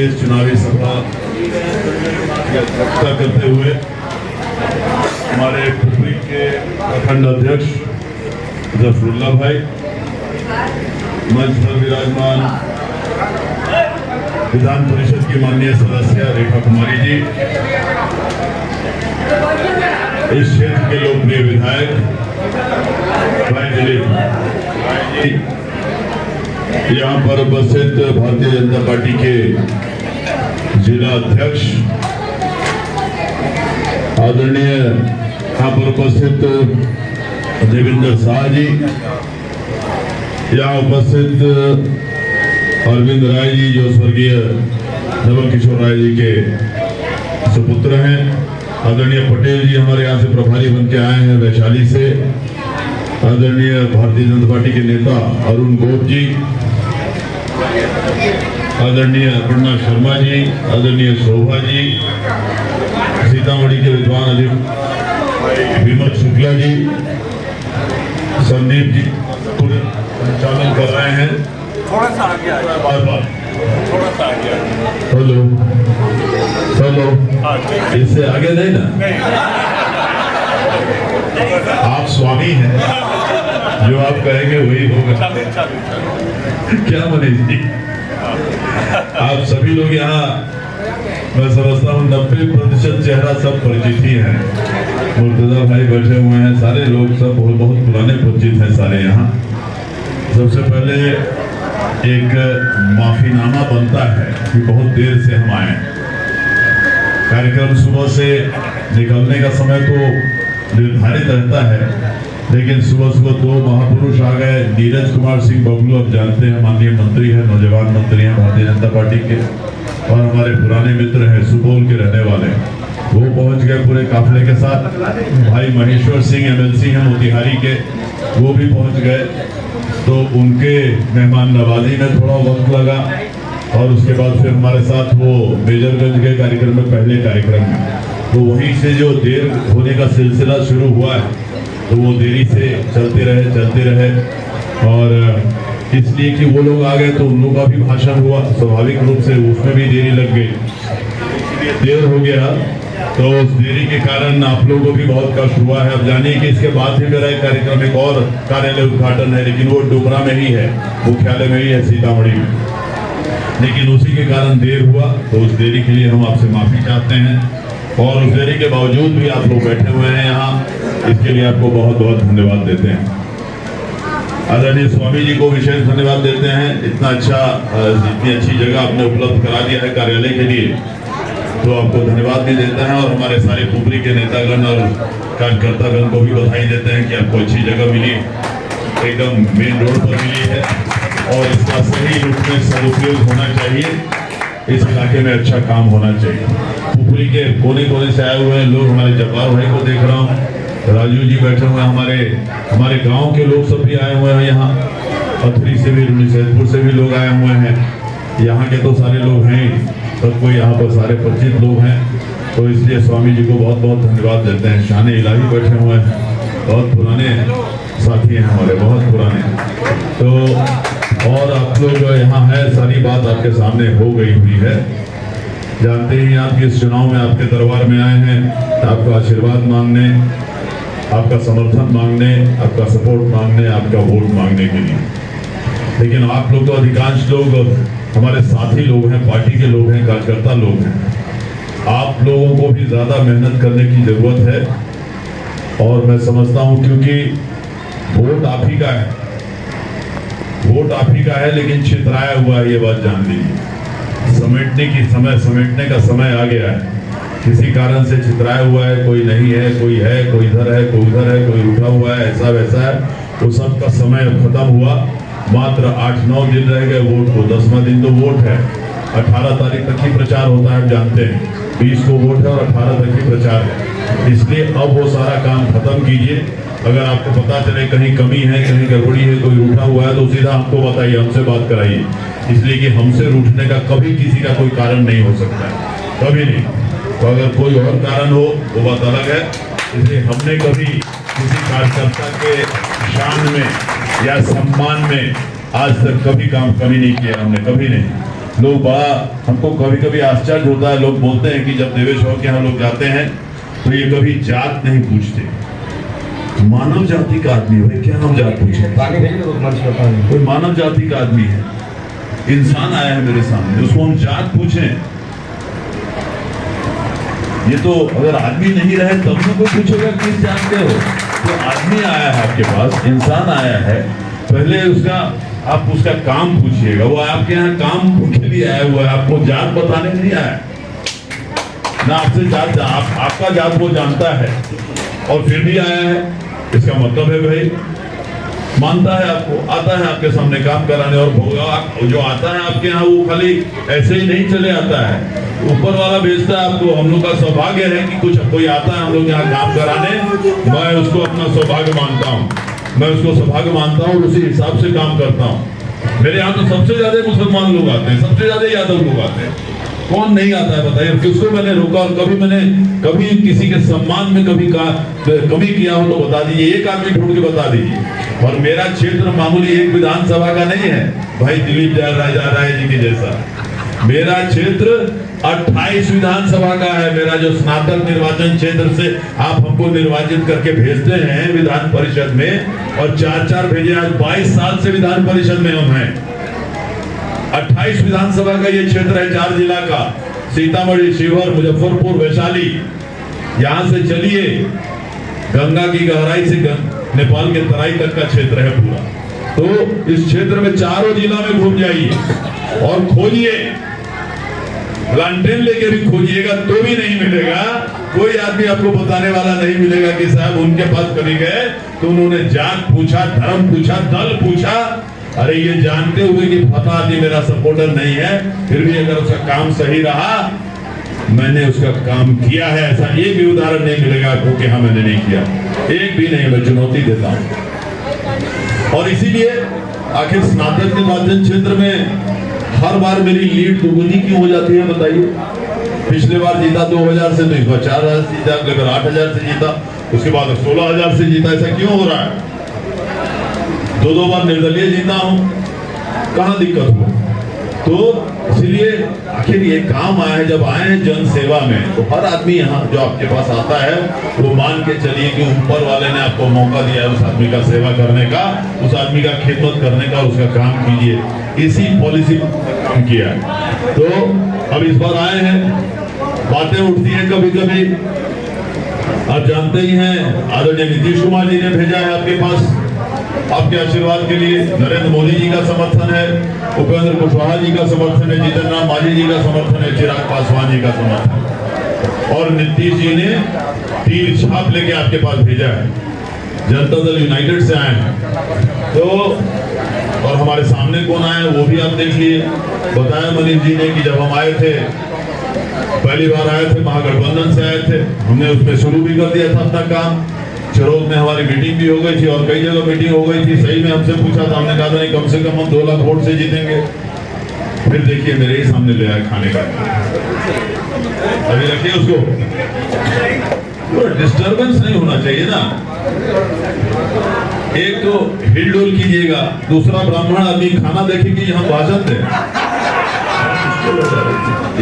इस चुनावी सभा की अध्यक्षता करते हुए हमारे पुपरी के प्रखंड अध्यक्ष जफरुल्ला भाई, मंच पर विराजमान विधान परिषद की माननीय सदस्य रेखा कुमारी जी, इस क्षेत्र के लोकप्रिय विधायक भाई दिलीप जी, यहाँ पर उपस्थित भारतीय जनता पार्टी के जिला अध्यक्ष आदरणीय यहाँ पर उपस्थित देवेंद्र शाह जी, यहाँ उपस्थित अरविंद राय जी जो स्वर्गीय नवल किशोर राय जी के सुपुत्र हैं, आदरणीय पटेल जी हमारे यहाँ से प्रभारी बन के आए हैं वैशाली से, आदरणीय भारतीय जनता पार्टी के नेता अरुण गोप जी, आदरणीय अपर्णा शर्मा जी, आदरणीय शोभा जी, सीतामढ़ी के विद्वान विमल शुक्ला जी, संदीप जी पूरे संचालन कर रहे हैं। थोड़ा सा आगे आ जाए, थोड़ा सा आगे आ जाए। हेलो इससे आगे नहीं ना, आप स्वामी हैं, जो आप कहेंगे वही होगा। क्या मनीष जी, आप सभी लोग यहाँ मैं समझता हूँ 90% चेहरा सब परिचित ही है। मुर्तजा भाई बैठे हुए हैं, सारे लोग सब बहुत पुराने परिचित हैं सारे यहाँ। सबसे पहले एक माफीनामा बनता है कि बहुत देर से हम आए। कार्यक्रम सुबह से निकलने का समय तो निर्धारित रहता है, लेकिन सुबह दो महापुरुष आ गए। नीरज कुमार सिंह बबलू, आप जानते हैं माननीय मंत्री हैं, नौजवान मंत्री हैं भारतीय जनता पार्टी के, और हमारे पुराने मित्र हैं सुपौल के रहने वाले, वो पहुंच गए पूरे काफिले के साथ। भाई महेश्वर सिंह MLC हैं मोतिहारी के, वो भी पहुंच गए। तो उनके मेहमान नवाजी में थोड़ा वक्त लगा, और उसके बाद फिर हमारे साथ वो मेजरगंज के कार्यक्रम में, पहले कार्यक्रम में, तो वहीं से जो देर होने का सिलसिला शुरू हुआ है, तो वो देरी से चलते रहे, और इसलिए कि वो लोग आ गए तो उन लोगों का भी भाषण हुआ, स्वाभाविक रूप से उसमें भी देरी लग गई, इसलिए देर हो गया। तो उस देरी के कारण आप लोगों को भी बहुत कष्ट हुआ है। अब जानिए कि इसके बाद भी मेरा एक कार्यक्रम, एक और कार्यालय उद्घाटन है, लेकिन वो डुमरा में ही है, मुख्यालय में ही है सीतामढ़ी में, लेकिन उसी के कारण देर हुआ। तो उस देरी के लिए हम आपसे माफी चाहते हैं, और उस देरी के बावजूद भी आप लोग बैठे हुए हैं यहाँ, इसके लिए आपको बहुत बहुत धन्यवाद देते हैं। आदरणीय स्वामी जी को विशेष धन्यवाद देते हैं, इतना अच्छा, इतनी अच्छी जगह आपने उपलब्ध करा दिया है कार्यालय के लिए, तो आपको धन्यवाद भी देते हैं। और हमारे सारे पुपरी के नेतागण और कार्यकर्तागण को भी बधाई देते हैं कि आपको अच्छी जगह मिली, एकदम मेन रोड पर मिली है, और इसका सही रूप में सदुपयोग होना चाहिए। इस इलाके में अच्छा काम होना चाहिए। पुपरी के कोने कोने से आए हुए हैं लोग, हमारे जब्बार भाई को देख रहा हूँ, राजू जी बैठे हुए हैं, हमारे गांव के लोग सब भी आए हुए हैं यहाँ, पथरी से भी, रुनीसैदपुर से भी लोग आए हुए हैं, यहाँ के तो सारे लोग हैं ही, सब कोई यहाँ पर सारे परिचित लोग हैं। तो इसलिए स्वामी जी को बहुत बहुत धन्यवाद देते हैं। शान इलाही बैठे हुए हैं, बहुत पुराने साथी हैं हमारे, बहुत पुराने। तो और आप लोग यहाँ है, सारी बात आपके सामने हो गई हुई है। जानते ही आप इस चुनाव में आपके दरबार में आए हैं, आपका आशीर्वाद मांगने, आपका समर्थन मांगने, आपका सपोर्ट मांगने, आपका वोट मांगने के लिए। लेकिन आप लोग तो अधिकांश लोग हमारे साथी लोग हैं, पार्टी के लोग हैं, कार्यकर्ता लोग हैं। आप लोगों को भी ज्यादा मेहनत करने की जरूरत है, और मैं समझता हूं क्योंकि वोट आप ही का है, वोट आप ही का है, लेकिन छितराया हुआ है, ये बात जान लीजिए। समेटने का समय आ गया है। किसी कारण से छितराया हुआ है, कोई नहीं है, कोई इधर है, कोई उधर है, कोई उठा हुआ है, ऐसा वैसा है, वो सब का समय खत्म हुआ। मात्र 8-9 दिन रह गए वोट को, 10वां दिन तो वोट है, 18 तारीख तक ही प्रचार होता है, आप जानते हैं, 20 को वोट है और 18 तक ही प्रचार है। इसलिए अब वो सारा काम खत्म कीजिए। अगर आपको पता चले कहीं कमी है, कहीं गड़बड़ी है, कोई रूठा हुआ है, तो सीधा हमको बताइए, हमसे बात कराइए, इसलिए कि हमसे रूठने का कभी किसी का कोई कारण नहीं हो सकता है, कभी नहीं। तो अगर कोई और कारण हो वो बात अलग है। इसलिए हमने कभी किसी कार्यकर्ता के शान में या सम्मान में आज तक कभी कमी नहीं किया, हमने कभी नहीं। लोग बड़ा हमको कभी कभी आश्चर्य होता है, लोग बोलते हैं कि जब देवेश बाबू के यहाँ लोग जाते हैं तो ये कभी जात नहीं पूछते। मानव जाति का आदमी है, क्या हम जात पूछे? कोई मानव जाति का आदमी है, इंसान आया है मेरे सामने, उसको हम जात पूछें? ये तो अगर आदमी नहीं रहे तब ना कोई पूछेगा किस जात के हो। तो आदमी आया है आपके पास, इंसान आया है, पहले आप उसका काम पूछिएगा। वो आपके यहाँ काम के लिए आया हुआ है, आपको जात बताने नहीं आया ना। आपसे जात आपका जात वो जानता है और फिर भी आया है, इसका मतलब है भाई मानता है आपको, आता है आपके सामने काम कराने। और जो आता है आपके यहाँ वो खाली ऐसे ही नहीं चले आता है, ऊपर वाला भेजता है आपको। हम लोग का सौभाग्य है कि कोई आता है हम लोग यहाँ काम कराने, मैं उसको अपना सौभाग्य मानता हूँ, मैं उसको सौभाग्य मानता हूँ और उसी हिसाब से काम करता हूँ। मेरे यहाँ तो सबसे ज्यादा मुसलमान लोग आते हैं, सबसे ज्यादा यादव लोग आते हैं। कौन नहीं आता है बताइए? किसको मैंने रोका और कभी किसी के सम्मान में कभी कमी किया हो तो बता दीजिए, एक आदमी ढूंढ के बता दीजिए। और मेरा क्षेत्र मामूली एक विधानसभा का नहीं है भाई, दिलीप राय जी के जैसा। मेरा क्षेत्र 28 विधानसभा का है। मेरा जो स्नातक निर्वाचन क्षेत्र से आप हमको निर्वाचित करके भेजते हैं विधान परिषद में, और 4-4 भेजे। आज 22 साल से विधान परिषद में हम हैं। 28 विधानसभा का ये क्षेत्र है, 4 जिला का, सीतामढ़ी, शिवहर, मुजफ्फरपुर, वैशाली। यहाँ से चलिए गंगा की गहराई से नेपाल के तराई तक का क्षेत्र है पूरा। तो इस क्षेत्र में चारों जिला में घूम जाइए और खोजिए, लालटेन लेके भी खोजिएगा तो भी नहीं मिलेगा। कोई आदमी आपको बताने वाला नहीं मिलेगा कि साहब उनके पास कभी गए तो उन्होंने जात पूछा, धर्म पूछा, दल पूछा। अरे ये जानते हुए कि फता आदमी मेरा सपोर्टर नहीं है, फिर भी अगर उसका काम सही रहा, मैंने उसका काम किया है, ऐसा एक भी उदाहरण नहीं मिलेगा आपको कि हाँ मैंने नहीं किया, एक भी नहीं। मैं चुनौती देता हूं। और इसीलिए आखिर स्नातक निर्वाचन क्षेत्र में हर बार मेरी लीड दुगुनी क्यों हो जाती है बताइए? पिछले बार जीता 2000 से, तो इस बार 4000 से जीता, अगले बार 8000 से जीता, उसके बाद 16000 से जीता। ऐसा क्यों हो रहा है? 2 बार निर्दलीय जीता हूं, कहां दिक्कत हुआ? तो इसलिए आखिर ये काम आया है। जब आए हैं जन सेवा में, तो हर आदमी यहाँ जो आपके पास आता है वो मान के चलिए कि ऊपर वाले ने आपको मौका दिया है उस आदमी का सेवा करने का, उस आदमी का खिदमत करने का, उसका काम कीजिए। इसी पॉलिसी काम किया है। तो अब इस बार आए हैं, बातें उठती हैं कभी कभी, आप जानते ही हैं। आदरणीय नीतीश कुमार जी ने भेजा है आपके पास आपके आशीर्वाद के लिए। नरेंद्र मोदी जी का समर्थन है, उपेंद्र कुशवाहा जी का समर्थन है, जीतन राम मांझी जी का समर्थन है, चिराग पासवान जी का समर्थन, और नीतीश जी ने तीर छाप लेके आपके पास भेजा है। जनता दल यूनाइटेड से आए हैं। तो और हमारे सामने कौन आए वो भी आप देखिए। बताया मनीष जी ने कि जब हम आए थे, पहली बार आए थे, महागठबंधन से आए थे, हमने उसमें शुरू भी कर दिया था अपना काम। चरोग में हमारी मीटिंग भी हो गई थी और कई जगह मीटिंग हो गई थी। सही में हमसे पूछा था, हमने कहा था नहीं कम से कम हम 2 लाख वोट से जीतेंगे। फिर देखिए मेरे ही सामने ले आए खाने का, अभी रखिए उसको। डिस्टर्बेंस नहीं होना चाहिए ना। एक तो हिलडोल कीजिएगा, दूसरा ब्राह्मण आदमी खाना देखे कि हम भाषण दे,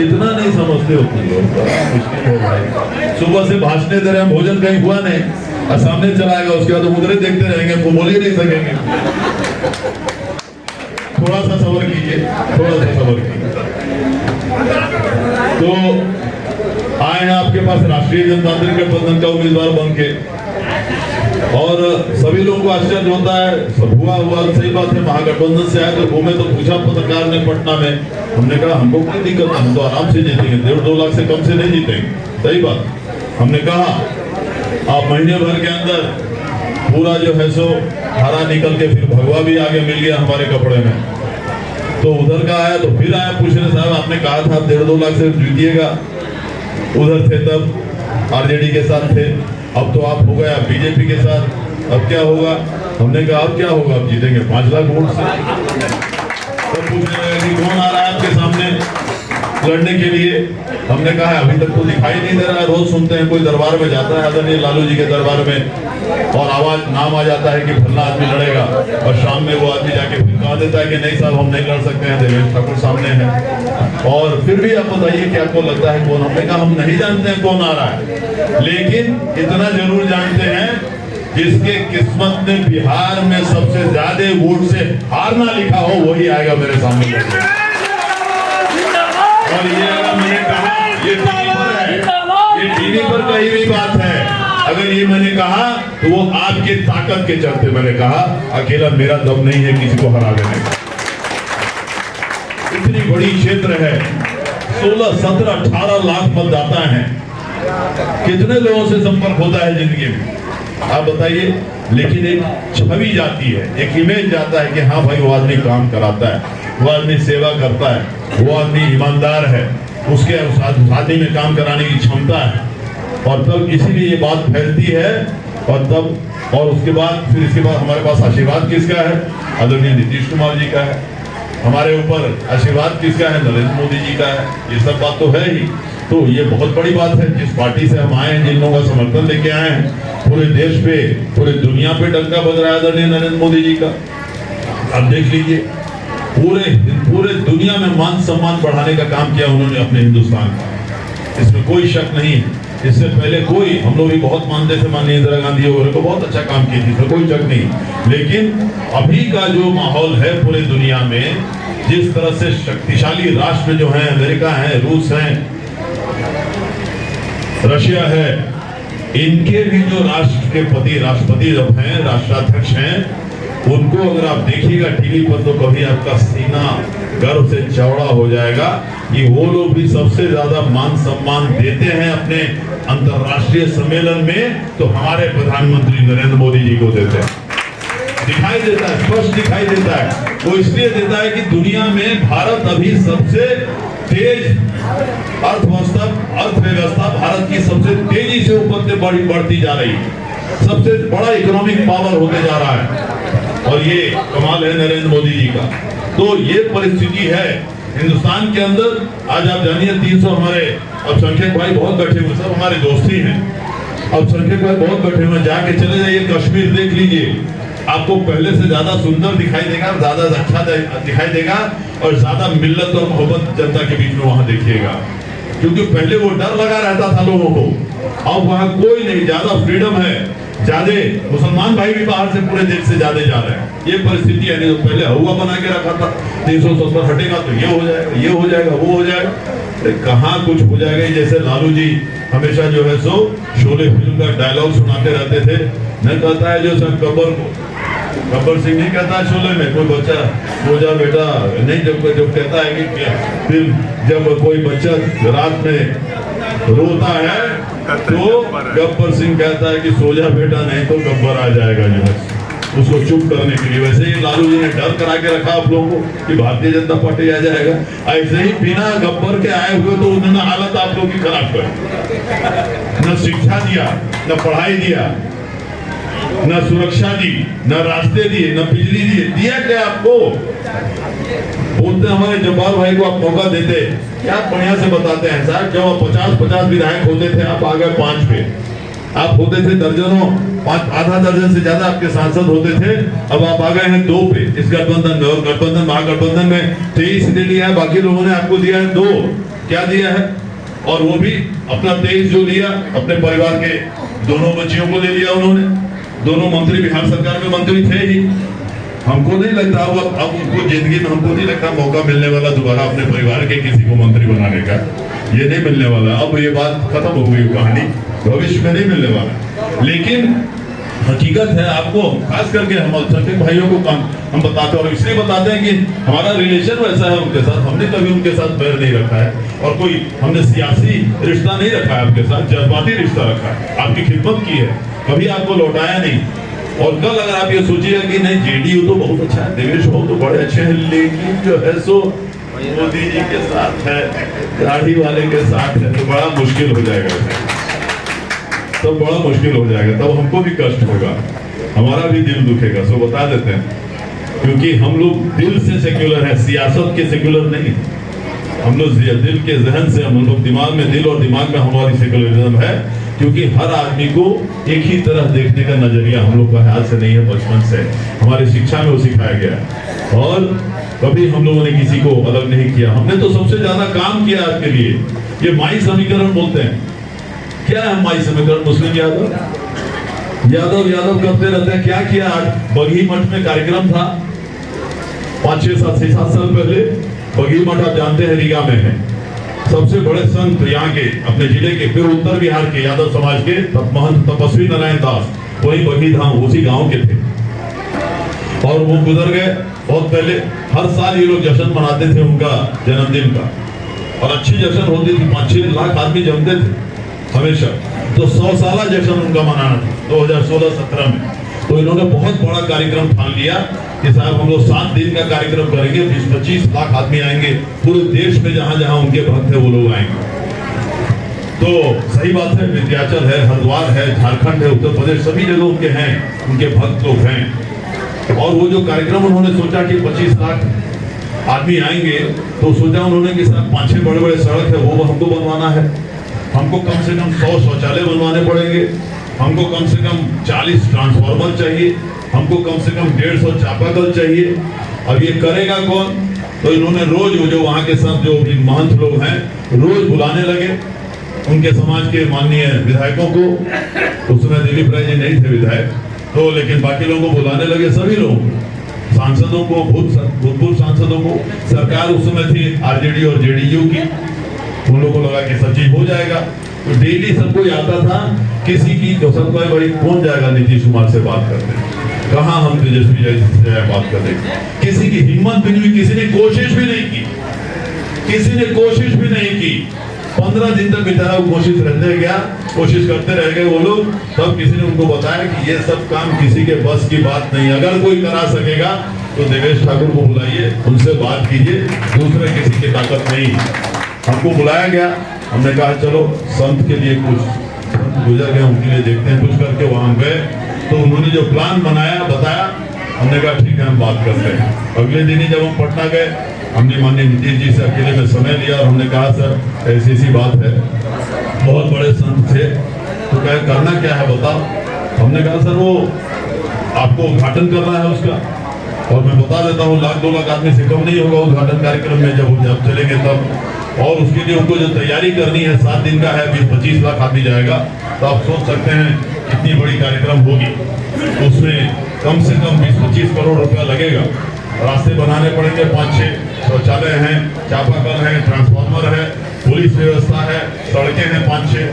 इतना नहीं समझते हो तुम लोग, मुश्किल हो रहा है। सुबह से भाषण दे रहे हैं, भोजन कहीं हुआ नहीं और सामने चलाएगा, उसके बाद उधर देखते रहेंगे, वो बोल ही नहीं सकेंगे। थोड़ा सा सब्र कीजिए, थोड़ा सा सब्र कीजिए। तो आए हैं आपके पास राष्ट्रीय जनतांत्रिक गठबंधन का उम्मीदवार बन के, और सभी लोगों को आश्चर्य होता है। सब हुआ सही बात है, महागठबंधन से आए तो घूमे तो पूछा पत्रकार ने पटना में, हमने कहा हमको कोई दिक्कत नहीं, हम तो आराम से जीतेंगे, 1.5-2 लाख से कम से नहीं जीतेंगे। सही बात। हमने कहा आप महीने भर के अंदर पूरा जो है सो हरा निकल के, फिर भगवा भी आगे मिल गया हमारे कपड़े में। तो उधर का आया तो फिर आया पूछने, साहब आपने कहा था आप 1.5-2 लाख से जीतिएगा, उधर थे तब आरजेडी के साथ थे, अब तो आप हो गए बीजेपी के साथ, अब क्या होगा? हमने कहा अब क्या होगा, अब जीतेंगे 5 लाख वोट से। तो पूछने लगे कि कौन आ रहा है आपके सामने लड़ने के लिए? हमने कहा अभी तक तो दिखाई नहीं दे रहा है। रोज सुनते हैं कोई दरबार में जाता है, आदरणीय लालू जी के दरबार में, और आवाज नाम आ जाता है कि फलना आदमी लड़ेगा, और शाम में वो आदमी जाके फिर कहा देता है कि नहीं साहब हम नहीं लड़ सकते हैं, देवेश ठाकुर सामने है। और फिर भी आप बताइए कि आपको लगता है कौन? हमने कहा हम नहीं जानते हैं कौन आ रहा है, लेकिन इतना जरूर जानते हैं जिसके किस्मत में बिहार में सबसे ज्यादा वोट से हारना लिखा हो वही आएगा मेरे सामने। और ये अगर मैंने कहा, ये टीवी पर है, ये टीवी पर कही हुई बात है, अगर ये मैंने कहा तो वो आपकी ताकत के चलते मैंने कहा, अकेला मेरा दम नहीं है किसी को हरा देने का। इतनी बड़ी क्षेत्र है, 16, 17, 18 लाख मतदाता हैं, कितने लोगों से संपर्क होता है जिंदगी में आप बताइए। लेकिन एक छवि जाती है, एक इमेज जाता है कि हाँ भाई वो आदमी काम कराता है, वो आदमी सेवा करता है, वो आदमी ईमानदार है, उसके आदमी में काम कराने की क्षमता है। और तब इसीलिए ये बात फैलती है। और तब और उसके बाद फिर इसके बाद हमारे पास आशीर्वाद किसका है? आदरणीय नीतीश कुमार जी का है। हमारे ऊपर आशीर्वाद किसका है? नरेंद्र मोदी जी का है। ये सब बात तो है ही। तो ये बहुत बड़ी बात है, जिस पार्टी से हम आए हैं, जिन लोगों का समर्थन लेके आए हैं, पूरे देश पे, पूरे दुनिया पे डंका बज रहा है आदरणीय नरेंद्र मोदी जी का। अब देख लीजिए, पूरे दुनिया में मान सम्मान बढ़ाने का काम किया उन्होंने अपने हिंदुस्तान का, इसमें कोई शक नहीं है। इससे पहले कोई, हम लोग भी बहुत मानते थे माननीय इंदिरा गांधी वगैरह को, बहुत अच्छा काम किए थे, इसमें कोई शक नहीं। लेकिन अभी का जो माहौल है पूरे दुनिया में, जिस तरह से शक्तिशाली राष्ट्र जो हैं, अमेरिका है, रूस है, रशिया है, इनके भी जो राष्ट्र के राष्ट्रपति जब हैं, राष्ट्राध्यक्ष हैं, उनको अगर आप देखिएगा टीवी पर तो कभी आपका सीना गर्व से चौड़ा हो जाएगा कि वो लोग भी सबसे ज्यादा मान सम्मान देते हैं अपने अंतर्राष्ट्रीय सम्मेलन में, तो हमारे प्रधानमंत्री नरेंद्र मोदी जी को देते हैं। दिखाई देता है, स्पष्ट दिखाई देता है। वो इसलिए देता है कि दुनिया में भारत अभी सबसे तेज अर्थव्यवस्था भारत की सबसे तेजी से ऊपर से बढ़ती जा रही है, सबसे बड़ा इकोनॉमिक पावर होते जा रहा है। और ये कमाल है नरेंद्र मोदी जी का। तो ये परिस्थिति है हिंदुस्तान के अंदर। आज आप जानिए 300 हमारे अल्पसंख्यक भाई बहुत बैठे हुए, सब हमारे दोस्त ही हैं, अल्पसंख्यक भाई बहुत बैठे हुए। जाके चले जाइए कश्मीर, देख लीजिए, आपको पहले से ज्यादा सुंदर दिखाई देगा, ज्यादा अच्छा दिखाई देगा, और ज्यादा मिल्लत और मोहब्बत जनता के बीच में वहां देखिएगा। क्योंकि पहले वो डर लगा रहता था लोगों को, अब वहां कोई नहीं, ज्यादा फ्रीडम है, ज्यादा मुसलमान भाई भी बाहर से पूरे देश से ज्यादा जा रहे हैं। ये परिस्थिति है। नहीं तो पहले हुआ बना के रखा था, 370 हटेगा तो ये हो जाएगा, ये हो जाएगा, वो हो जाएगा। कहाँ कुछ हो जाएगा। जैसे लालू जी हमेशा जो है सो शोले फिल्म का डायलॉग सुनाते रहते थे, न कहता है जो सब गब्बर सिंह नहीं कहता है शोले में, कोई बच्चा सो जा बेटा नहीं, जब कहता है कि फिर जब कोई बच्चा रात में रोता है तो गब्बर सिंह कहता है कि सो जा बेटा नहीं तो गब्बर आ जाएगा, जो है उसको चुप करने के लिए। वैसे ही लालू जी ने डर करा के रखा आप लोगों को कि भारतीय जनता पार्टी आ जाएगा। ऐसे ही बिना गब्बर के आए हुए तो उन्होंने हालत आप लोगों की खराब कर, न शिक्षा दिया, न पढ़ाई दिया, न सुरक्षा दी, न रास्ते दिए, न बिजली दिया क्या आपको? बोलते हमारे जब्बार भाई को आप मौका देते, क्या बढ़िया से बताते हैं साहब। जब 50 विधायक होते थे, आप आ गए 5 पे, आप होते थे दर्जनों, आधा दर्जन से ज्यादा आपके सांसद होते थे, अब आप आ गए हैं 2 पे इस गठबंधन में। और गठबंधन महागठबंधन में 23 दे लिया है, बाकी लोगों ने आपको दिया है 2। क्या दिया है? और वो भी अपना 23 जो लिया, अपने परिवार के दोनों बच्चियों को दे दिया उन्होंने। दोनों मंत्री बिहार सरकार में मंत्री थे ही। हमको नहीं लगता अब उनको जिंदगी में, हमको नहीं लगता मौका मिलने वाला दोबारा अपने परिवार के किसी को मंत्री बनाने का। ये नहीं मिलने वाला, अब ये बात खत्म हो गई कहानी, भविष्य में नहीं मिलने वाला। लेकिन हकीकत है, आपको खास करके हम अल्पसंख्यक भाइयों को हम बताते हैं, और इसलिए बताते हैं कि हमारा रिलेशन वैसा है उनके साथ। हमने कभी उनके साथ बैर नहीं रखा है, और कोई हमने सियासी रिश्ता नहीं रखा है आपके साथ, जज्बाती रिश्ता रखा है, आपकी खिदमत की है, कभी आपको लौटाया नहीं। और कल अगर आप ये सोचिएगा कि नहीं जेडीयू तो बहुत अच्छा है, देवेश बाबू तो बड़े अच्छे हैं, लेकिन जो है सो मोदी जी के साथ है, दाढ़ी वाले के साथ है, तो बड़ा मुश्किल हो जाएगा, तब बड़ा मुश्किल हो जाएगा, तब हमको भी कष्ट होगा, हमारा भी दिल दुखेगा। सो बता देते हैं, क्योंकि हम लोग दिल से सेक्युलर है, सियासत के सेक्युलर नहीं। हम लोग दिल के जहन से, हम लोग दिमाग में, दिल और दिमाग में हमारी सेक्युलरिज्म है क्योंकि हर आदमी को एक ही तरह देखने का नजरिया हम लोग का हाथ से नहीं है, बचपन से हमारी शिक्षा में वो सिखाया गया है। और कभी हम लोगों ने किसी को अलग नहीं किया। हमने तो सबसे ज्यादा काम किया आज के लिए। ये माई समीकरण बोलते हैं। क्या है माई समीकरण? मुस्लिम यादव करते रहते हैं। क्या किया? आज बघी मठ में कार्यक्रम था 5-6-7 साल पहले। बघी मठ आप जानते हैं रीगा में है, सबसे बड़े संत यहाँ के अपने जिले के, फिर उत्तर बिहार के यादव समाज के महंत तपस्वी नारायण दास वही बघी धाम उसी गांव के थे और वो गुजर गए बहुत पहले। हर साल ये लोग जश्न मनाते थे उनका जन्मदिन का, और अच्छी जश्न होती थी, 5-6 लाख आदमी जमते थे हमेशा। तो 100 साला जश्न उनका मनाना था 2016-17 में। तो इन्होंने बहुत बड़ा कार्यक्रम ठान लिया कि साहब हम लोग 7 दिन का कार्यक्रम करेंगे, 20-25 लाख आदमी आएंगे पूरे देश में, जहां जहां उनके भक्त है वो लोग आएंगे। तो सही बात है, विंध्याचल है, हरिद्वार है, झारखंड है, उत्तर प्रदेश, सभी जगह उनके हैं, उनके भक्त लोग हैं। और वो जो कार्यक्रम उन्होंने सोचा कि 25 लाख आदमी आएंगे, तो सोचा उन्होंने कि साहब 5-6 बड़े-बड़े सड़क है वो हमको बनवाना है, हमको कम से कम 100 शौचालय बनवाने पड़ेंगे, हमको कम से कम 40 ट्रांसफार्मर चाहिए, हमको कम से कम 150 चापाकल चाहिए। अब ये करेगा कौन? तो इन्होंने रोज जो वहाँ के सब जो भी महंत लोग हैं रोज बुलाने लगे उनके समाज के माननीय विधायकों को। उस समय दिलीप राय जी नहीं थे विधायक, तो लेकिन बाकी लोगों को बुलाने लगे, सभी लोग, सांसदों को, भूतपूर्व सांसदों को। सरकार उस समय थी आरजेडी और जेडीयू की, उन लोगों को लगा कि सब चीज हो जाएगा। तो डेली सबको आता था किसी की सबको भाई कौन जाएगा नीतीश कुमार से बात करने, कहाँ हम तेजस्वी से बात कर रहे। किसी की हिम्मत भी नहीं हुई, किसी ने कोशिश भी नहीं की, किसी ने कोशिश भी नहीं की। 15 दिन तक बेचारा कोशिश रहने गया, कोशिश करते रह गए वो लोग। तब किसी ने उनको बताया कि ये सब काम किसी के बस की बात नहीं, अगर कोई करा सकेगा तो देवेश ठाकुर को बुलाइए, उनसे बात कीजिए, दूसरे किसी की ताकत नहीं। हमको बुलाया गया, हमने कहा चलो संत के लिए कुछ, संत गुजर गए उनके लिए देखते हैं कुछ करके। वहां गए तो उन्होंने जो प्लान बनाया बताया, हमने कहा ठीक है हम बात करते हैं। अगले दिन ही जब हम पटना गए, हमने माननीय नीतीश जी से अकेले में समय लिया और हमने कहा सर ऐसी सी बात है, बहुत बड़े संत थे, तो क्या करना क्या है बताओ। हमने कहा सर वो आपको उद्घाटन करना है उसका, और मैं बता देता हूँ 1-2 लाख आदमी से कम नहीं होगा उद्घाटन कार्यक्रम में, जब चलेंगे तब। और उसके लिए उनको जो तैयारी करनी है 7 दिन का है, 20-25 लाख आदमी जाएगा, तो आप सोच सकते हैं कितनी बड़ी कार्यक्रम होगी। उसमें कम से कम 20-25 करोड़ रुपया लगेगा। रास्ते बनाने पड़ेंगे, 5-6 शौचालय हैं, चापाकल है, ट्रांसफार्मर है, पुलिस व्यवस्था है, सड़कें हैं 5-6।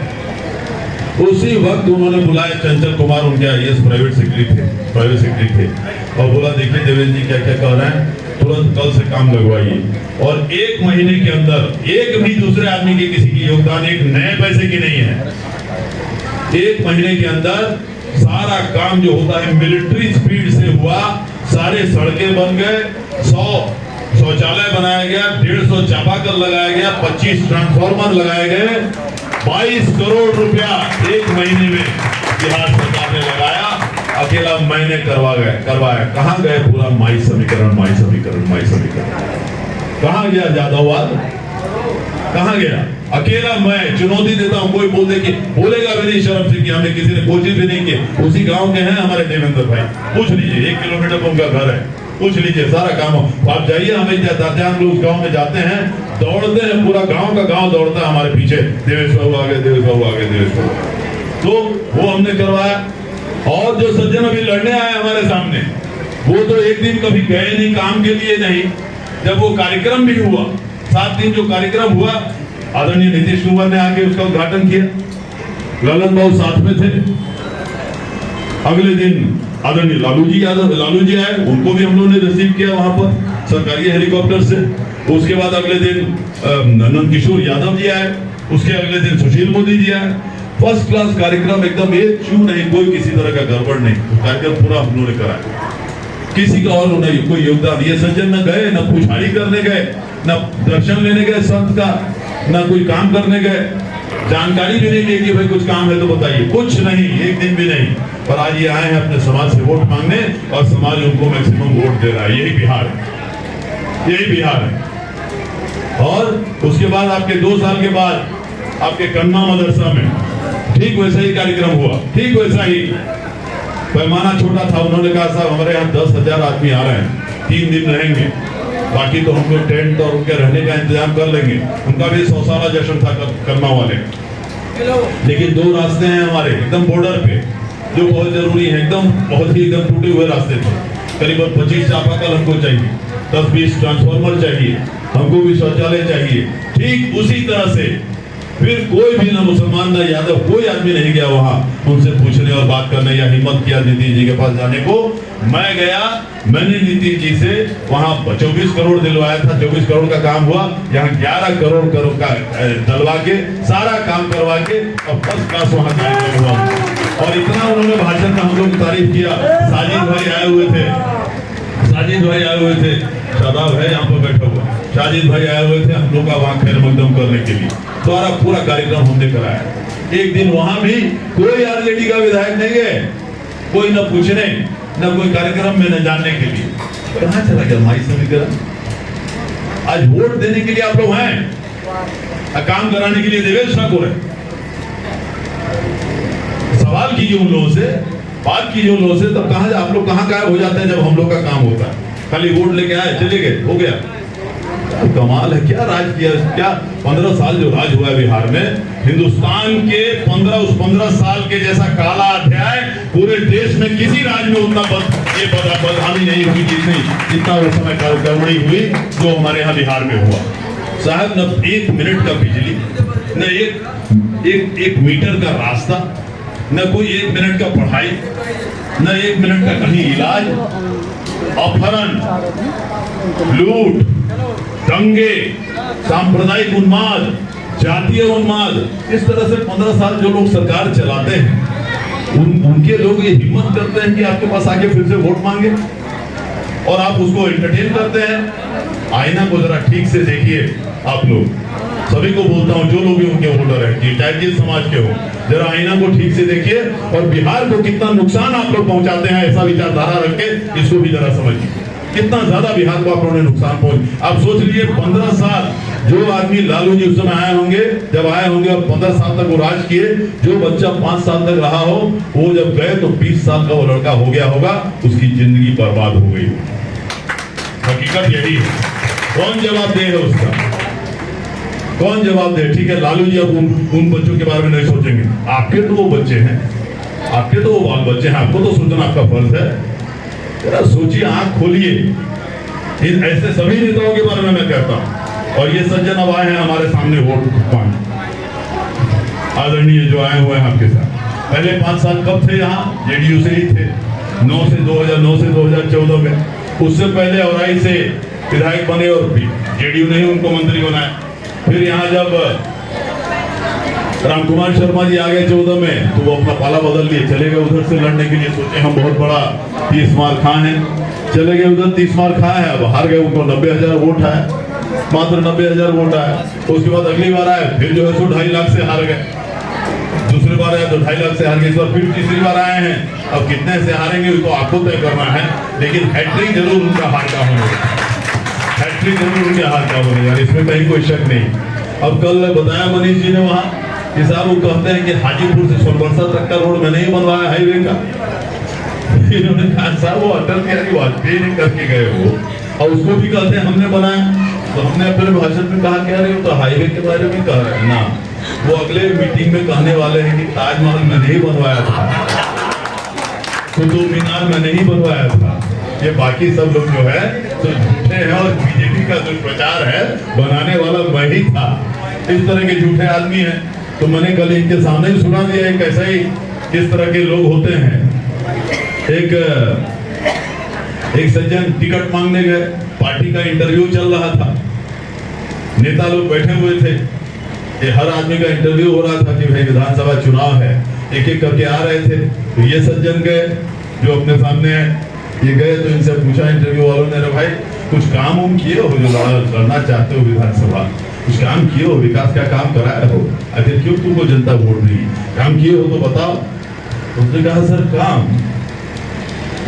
उसी वक्त उन्होंने बुलाया चंचल कुमार, उनके IAS प्राइवेट सेक्रेटरी थे, और बोला देखिए देवेश जी क्या क्या कह रहे हैं, तुरंत कल से काम लगवाइए। और 1 महीने के अंदर एक भी दूसरे आदमी के किसी की योगदान एक नए पैसे की नहीं है। 1 महीने के अंदर सारा काम जो होता है मिलिट्री स्पीड से हुआ। सारे सड़कें बन गए, 100 शौचालय बनाया गया, 150 चापाकल लगाया गया, 25 ट्रांसफार्मर लगाए गए। 22 करोड़ रुपया 1 महीने में बिहार सरकार ने लगाया, अकेला मैंने करवाया। कहाँ गए पूरा माई समीकरण? कहाँ गया जादववाद? कहाँ गया? अकेला मैं चुनौती देता हूँ, कोई बोलेगा भी नहीं शर्म से कि हमने किसी ने कोशिश भी नहीं की। उसी गांव के हैं हमारे देवेंद्र भाई, पूछ लीजिए, 1 किलोमीटर पर उनका घर है, पूछ लीजिए, सारा काम हो। आप जाइए, हमें जाते हैं, हम लोग उस गाँव में जाते हैं, दौड़ते हैं, पूरा गाँव का गाँव दौड़ता है हमारे पीछे, देवेश बाबू आगे, देवेश बाबू आगे, देवेश बाबू। तो वो हमने करवाया। और जो सज्जन अभी लड़ने आए हमारे सामने, वो तो एक दिन कभी गए नहीं, काम के लिए नहीं। जब वो कार्यक्रम भी हुआ, 7 दिन जो कार्यक्रम हुआ, आदरणीय नीतीश कुमार ने आके उसका उद्घाटन किया, ललन बाबू साथ में थे। अगले दिन आदरणीय लालू जी आए, उनको भी हम लोगों ने रिसीव किया वहां पर सरकारी हेलीकॉप्टर से। उसके बाद अगले दिन नंद किशोर यादव जी आए, उसके अगले दिन सुशील मोदी जी आए। फर्स्ट क्लास कार्यक्रम, एकदम एक चू नहीं, कोई किसी तरह का गड़बड़ नहीं, कार्यक्रम पूरा हम लोगों ने कराया, किसी का और नहीं कोई योगदान। ये सज्जन न गए, न पुछाड़ी करने गए, न दर्शन लेने गए संत का, न कोई काम करने गए, जानकारी भी नहीं ली कि भाई कुछ काम है तो बताइए, कुछ नहीं, एक दिन भी नहीं। पर आज ये आए हैं अपने समाज से वोट मांगने, और समाज उनको मैक्सिमम वोट दे रहा है। यही बिहार है, यही बिहार है। और उसके बाद आपके 2 साल के बाद आपके कन्ना मदरसा में ठीक वैसा ही कार्यक्रम हुआ, ठीक वैसा ही। पैमाना छोटा था, उन्होंने कहा साहब हमारे यहाँ 10,000 आदमी आ रहे हैं, 3 दिन रहेंगे, बाकी तो हम लोग टेंट और उनके रहने का इंतजाम कर लेंगे। उनका भी 100 साला जश्न था करना वाले। लेकिन 2 रास्ते हैं हमारे एकदम बॉर्डर पे जो बहुत जरूरी है, एकदम बहुत ही एकदम टूटे हुए रास्ते थे। करीबन 25 चापाकल हमको चाहिए, 10-20 ट्रांसफार्मर चाहिए, हमको भी शौचालय चाहिए। ठीक उसी तरह से फिर कोई भी ना मुसलमान ना यादव कोई आदमी नहीं गया वहां उनसे पूछने और बात करने या हिम्मत किया नीतीश जी के पास जाने को। मैं गया, मैंने नीतीश जी से वहां 24 करोड़ दिलवाया था, 24 करोड़ का काम हुआ, यहाँ 11 करोड़ का डलवा के सारा काम करवा के और फर्स्ट क्लास वहां कार्यक्रम हुआ। और इतना उन्होंने भाषण में हम लोग तारीफ किया। साजिद भाई आए हुए थे, साजिद भाई आए हुए थे, शादाब है यहाँ पर बैठा हुआ, साजिद भाई आए हुए थे हम लोग का वहाँ खैर मकदम करने के लिए। द्वारा पूरा कार्यक्रम हमने कराया। एक दिन वहां भी कोई आरजेडी का विधायक नहीं गए, कोई न पूछने न कोई कार्यक्रम में न जानने के लिए। कहां चला गया भाई समीकरण? आज वोट देने के लिए आप लोग हैं, काम कराने के लिए देवेश ठाकुर है। सवाल कीजिए उन लोगों से, बात कीजिए उन लोगों से, तब कहां आप लोग कहां गायब हो जाते हैं जब हम लोग का काम होता है? खाली वोट लेके आए, चले गए, हो गया। कमाल है, क्या राज किया, क्या 15 साल जो राज हुआ है बिहार में, हिंदुस्तान के 15 साल के जैसा काला अध्याय पूरे देश में किसी राज्य में उतना बदहाली नहीं हुई जितना उस समय करवड़ी हुई जो हमारे यहाँ बिहार में हुआ। साहब न 1 मिनट का बिजली, न एक मीटर का रास्ता, न कोई 1 मिनट का पढ़ाई, न 1 मिनट का कहीं इलाज, अपहरण, लूट, दंगे, सांप्रदायिक उन्माद, जातीय उन्माद, इस तरह से 15 साल जो लोग सरकार चलाते हैं उनके लोग ये हिम्मत करते हैं कि आपके पास आके फिर से वोट मांगे और आप उसको एंटरटेन करते हैं। आईना को जरा ठीक से देखिए आप लोग, सभी को बोलता हूँ जो लोग भी उनके वोटर हैं, चाहे जिस समाज के हो, जरा आईना को ठीक से देखिए और बिहार को कितना नुकसान आप लोग पहुंचाते हैं ऐसा विचारधारा रख के इसको भी जरा समझिए। कितना ज्यादा बिहार को आप लोगों ने नुकसान पहुंचा। आप सोच लीजिए 15 साल जो आदमी लालू जी उस समय आए होंगे, जब आए होंगे और 15 साल तक वो राज किए, जो बच्चा 5 साल तक रहा हो वो जब गए तो 20 साल का वो लड़का हो गया होगा, उसकी जिंदगी बर्बाद हो गई। हकीकत यही है। कौन जवाब दे है उसका? कौन जवाब दे? ठीक है, लालू जी अब उन बच्चों के बारे में नहीं सोचेंगे, आपके तो वो बच्चे हैं, आपके तो वो बाल बच्चे हैं, आपको तो सोचना आपका फर्ज है। जरा सोचिए, आंख खोलिए। इन ऐसे सभी नेताओं के बारे में मैं कहता हूं। और ये सज्जन अब आए हैं हमारे सामने वोट पाने, आदरणीय जो आए हुए हैं आपके साथ। पहले 5 साल कब थे यहाँ? जेडीयू से ही थे, 9 से 2014 में। उससे पहले औराई से विधायक बने और जेडीयू ने ही उनको मंत्री बनाया। फिर यहाँ जब राम कुमार शर्मा जी आ गए 14 में तो वो अपना पाला बदल लिए, चले गए उधर से लड़ने के लिए। सोचे हम बहुत बड़ा 30 मार खां हैं, चले गए उधर 30 मार खां है, अब हार गए। उनको 90,000 वोट आए, मात्र 90,000 वोट आए। उसके बाद अगली बार आए, फिर जो है 2.5 लाख से हार गए। दूसरी बार आए तो 2.5 लाख से हार गए। इस बार फिर तीसरी बार आए हैं, अब कितने से हारेंगे तो आपको तय करना है, लेकिन हैट्रिक जरूर उनका हार का होने, हैट्रिक जरूर उनके हार का होने यार, इसमें कहीं कोई शक नहीं। अब कल बताया मनीष जी ने वहाँ कि साहब वो कहते हैं कि हाजीपुर से सोनबरसा तक का रोड मैंने ही बनवाया हाईवे का। इन्होंने कहा साहब वो अटल बिहारी वाजपेयी ने करके गए वो, और उसको भी कहते हैं हमने बनाया। तो हमने अपने भाषण में कहा कह रहे हो तो हाईवे के बारे में कह रहे हैं ना, वो अगले मीटिंग में कहने वाले हैं कि ताजमहल मैंने ही बनवाया था, कुतुब मीनार मैंने ही बनवाया था। ये बाकी सब लोग जो है तो झूठे हैं और बीजेपी का जो प्रचार है बनाने वाला मैं ही था। इस तरह के झूठे आदमी हैं। तो मैंने कल इनके सामने ही सुना दिया एक ऐसा ही किस तरह के लोग होते हैं। एक सज्जन टिकट मांगने गए, पार्टी का इंटरव्यू चल रहा था, नेता लोग बैठे हुए थे, ये हर आदमी का इंटरव्यू हो रहा था कि भाई विधानसभा चुनाव है, एक एक करके आ रहे थे। तो ये सज्जन गए जो अपने सामने है, ये गए तो इनसे पूछा इंटरव्यू वालों ने, अरे भाई कुछ काम उम किए हो जो लड़ना चाहते हो विधानसभा, कुछ काम किए हो, विकास का काम कराया हो, आखिर क्यों तुमको जनता वोट दी, काम किए हो तो बताओ। उसने कहा सर काम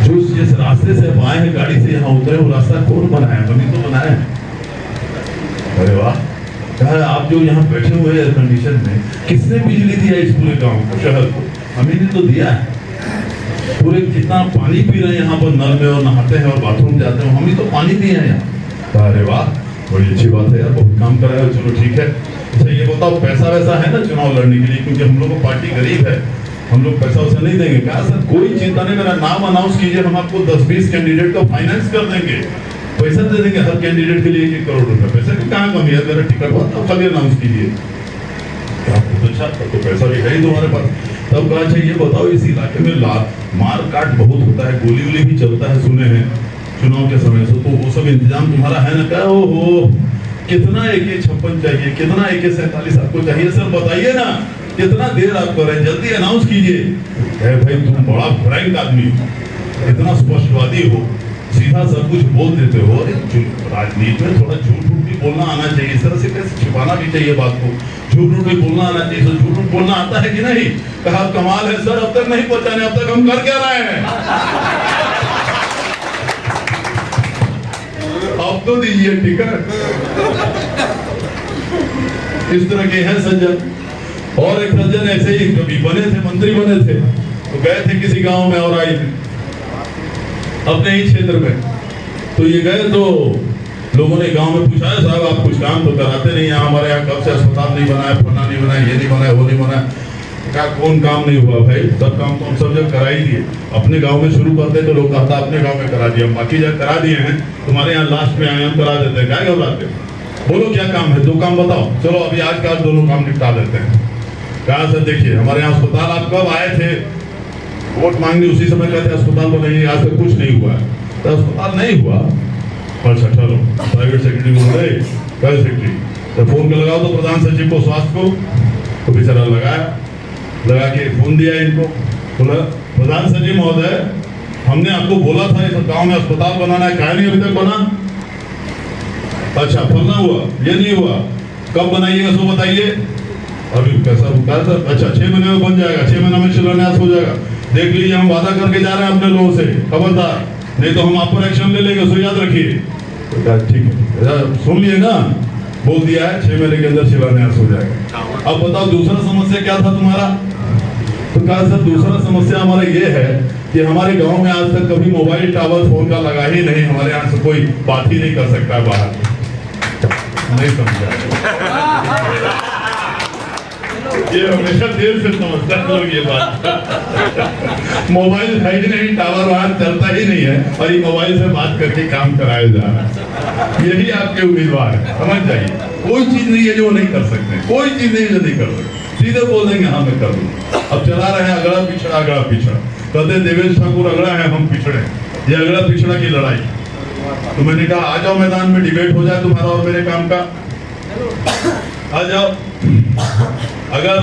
जो जिस रास्ते से आए हैं गाड़ी से यहाँ उतरे वो रास्ता कौन बनाया? हम ही तो बनाया है। अरे वाह, कहा आप जो यहाँ बैठे हुए एयर कंडीशन में, किसने बिजली दिया इस पूरे गांव को, शहर को? हमें ने तो दिया है। पूरे कितना पानी पी रहे हैं यहाँ पर नल में, और नहाते हैं और बाथरूम जाते हैं, हम ही तो पानी दिए हैं यहाँ। अरे वाह, बड़ी अच्छी बात है यार, बहुत काम कराया, चलो ठीक है। अच्छा ये बताओ, पैसा वैसा है ना चुनाव लड़ने के लिए? क्योंकि हम लोग को पार्टी गरीब है, हम लोग पैसा वैसा नहीं देंगे। कहा सर कोई चिंता नहीं, मेरा नाम अनाउंस कीजिए, हम आपको 10-20 कैंडिडेट का फाइनेंस कर देंगे, पैसा दे देंगे हर कैंडिडेट के लिए 1 करोड़ रुपए। पैसे की कहाँ कमी है? मेरा टिकट हुआ तो खाली अनाउंस कीजिए। अच्छा तो पैसा भी है ही तुम्हारे पास। तब कहा अच्छा ये बताओ, इस इलाके में मार काट बहुत होता है, गोली वोली भी चलता है सुने हैं चुनाव के समय से, तो वो सब इंतजाम तुम्हारा है ना? क्या हो कितना AK-56 चाहिए, कितना AK-47 आपको चाहिए? सर बताइए ना, कितना देर आप कर रहे हैं, जल्दी अनाउंस कीजिए। भाई तुम बड़ा फ्रैंक आदमी हो, इतना स्पष्टवादी हो, सीधा सब कुछ बोल देते हो। राजनीति में थोड़ा झूठ भी बोलना आना चाहिए, इस तरह से कैसे छिपाना भी चाहिए बात को, झूठ भी बोलना आना चाहिए। तो झूठ बोलना आता है कि नहीं? कहा कमाल है सर, अब तक नहीं पहुंचाने, अब तक हम कर क्या रहे हैं? अब तो दीजिए टिकट। इस तरह के हैं सज्जन। और एक सज्जन ऐसे ही कभी बने थे, मंत्री बने थे, तो गए थे किसी गांव में और आई थे अपने ही क्षेत्र में। तो ये गए तो लोगों ने गांव में पूछा, साहब आप कुछ काम तो कराते नहीं, यहाँ हमारे यहाँ कब से अस्पताल नहीं बना है, फना नहीं बना है, ये नहीं बना है, वो नहीं बना है। क्या कौन काम नहीं हुआ? भाई सब काम तो हम सब जगह करा ही दिए। अपने गांव में शुरू करते तो लोग कहता अपने गांव में करा दिया, बाकी जगह करा दिए हैं, तुम्हारे यहाँ लास्ट में आए हम करा देते हैं। क्या घबराते हो? बोलो क्या काम है, 2 काम बताओ, चलो अभी आज का दोनों काम निपटा देते हैं। कहा सर देखिए हमारे यहाँ अस्पताल, आप कब आए थे वोट मांगने, उसी समय कहते अस्पताल बनाइए, आज तक कुछ नहीं हुआ है। तो अस्पताल नहीं हुआ, अच्छा चलो प्राइवेट सेक्रेटरी बोल रहे, प्राइवेट सेक्रेटरी तो फोन कर लगाओ तो प्रधान सचिव को स्वास्थ्य को, तो बेचारा लगा के फोन दिया इनको, बोला प्रधान सचिव महोदय हमने आपको बोला था इस गांव में अस्पताल बनाना है, क्या नहीं अभी तक बना? अच्छा फलना हुआ, ये नहीं हुआ, कब बनाइएगा सो बताइए। अभी कैसा रुका था? अच्छा 6 महीने में बन जाएगा, 6 महीने में शिलान्यास हो जाएगा। देख लीजिए हम वादा करके जा रहे हैं अपने लोगों से, खबरदार नहीं तो हम आप पर एक्शन ले लेंगे, सो याद रखिए। तो ठीक है सुन लिए ना, बोल दिया है 6 महीने के अंदर शिलान्यास हो जाएगा। अब बताओ दूसरा समस्या क्या था तुम्हारा? तो कहा सर दूसरा समस्या हमारा ये है कि हमारे गांव में आज तक कभी मोबाइल टावर फोन का लगा ही नहीं, हमारे यहाँ से कोई बात ही नहीं कर सकता है बाहर। नहीं समझा, ये हमेशा देर से समझता है लोग ये बात। मोबाइल है ही नहीं, टावर वहां चलता ही नहीं है, और ये मोबाइल से बात करके काम कराया जा रहा है। यही आपके उम्मीदवार है, समझ जाइए। कोई चीज नहीं है जो नहीं कर सकते, कोई चीज नहीं जो नहीं कर सकते, सीधे बोल देंगे हाँ मैं कर दूंगा। अब चला रहे हैं अगड़ा पिछड़ा, कहते देवेश ठाकुर अगड़ा है हम पिछड़े, ये अगड़ा पिछड़ा की लड़ाई। तो मैंने कहा आ जाओ मैदान में, डिबेट हो जाए तुम्हारा और मेरे काम का, आ जाओ। अगर